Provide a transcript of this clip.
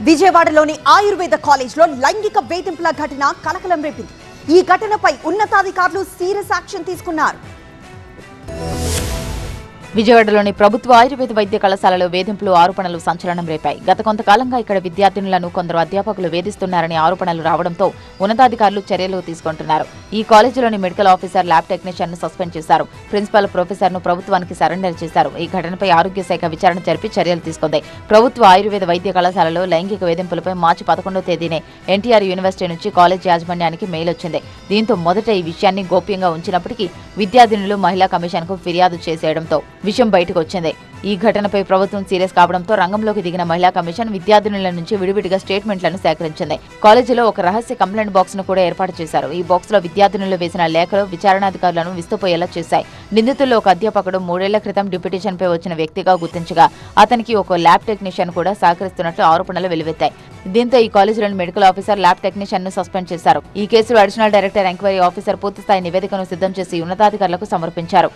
విజయవాడలోని ఆయుర్వేద కాలేజ్లో లైంగిక వేధింపుల ఘటన కలకలం రేపింది. ఈ ఘటనపై ఉన్నతాధికారులు సీరియస్ యాక్షన్ తీసుకున్నారు. విజయవాడలోని ప్రభుత్వ ఆయుర్వేద వైద్య కళాశాలలో వేధింపులు ఆరోపణలు సంచలనం రేపాయి. గత కొంతకాలంగా ఇక్కడ విద్యార్థినులను కొందరు అధ్యాపకులు వేధిస్తున్నారని ఆరోపణలు రావడంతో ఉన్నతాధికారులు చర్యలు తీసుకుంటున్నారు. ఈ కాలేజీలోని మెడికల్ ఆఫీసర్, ల్యాబ్ టెక్నీషియన్ ను సస్పెండ్ చేశారు. ప్రిన్సిపల్ ప్రొఫెసర్ ను ప్రభుత్వానికి సరెండర్ చేశారు. ఈ ఘటనపై ఆరోగ్య శాఖ విచారణ జరిపి చర్యలు తీసుకుంది. ప్రభుత్వ ఆయుర్వేద వైద్య కళాశాలలో లైంగిక వేధింపులపై మార్చి 11వ తేదీనే ఎన్టీఆర్ యూనివర్సిటీ నుంచి కాలేజ్ యాజమాన్యానికి మెయిల్ వచ్చింది. దీంతో మొదట ఈ విషయాన్ని గోప్యంగా ఉంచినప్పటికీ విద్యార్థినులు మహిళా కమిషన్ కు ఫిర్యాదు చేసేయడంతో విషయం బయటకు వచ్చింది. ఈ ఘటనపై ప్రభుత్వం సీరియస్ కావడంతో రంగంలోకి దిగిన మహిళా కమిషన్ విద్యార్థినుల నుంచి విడివిడిగా స్టేట్మెంట్లను సేకరించింది. కాలేజీలో ఒక రహస్య కంప్లైంట్ బాక్స్ ను కూడా ఏర్పాటు చేశారు. ఈ బాక్స్ లో విద్యార్థినులు వేసిన లేఖలు విచారణాధికారులను విస్తుపోయేలా చేశాయి. నిందితుల్లో ఒక అధ్యాపకుడు 3 ఏళ్ల క్రితం డిప్యూటేషన్ పై వచ్చిన వ్యక్తిగా గుర్తించగా అతనికి ఒక ల్యాబ్ టెక్నీషియన్ కూడా సహకరిస్తున్నట్లు ఆరోపణలు వెలువెత్తాయి. దీంతో ఈ కాలేజీలోని మెడికల్ ఆఫీసర్, ల్యాబ్ టెక్నీషియన్ ను సస్పెండ్ చేశారు. ఈ కేసులో అడిషనల్ డైరెక్టర్, ఎంక్వైరీ ఆఫీసర్ పూర్తిస్థాయి నివేదికను సిద్ధం చేసి ఉన్నతాధికారులకు సమర్పించారు.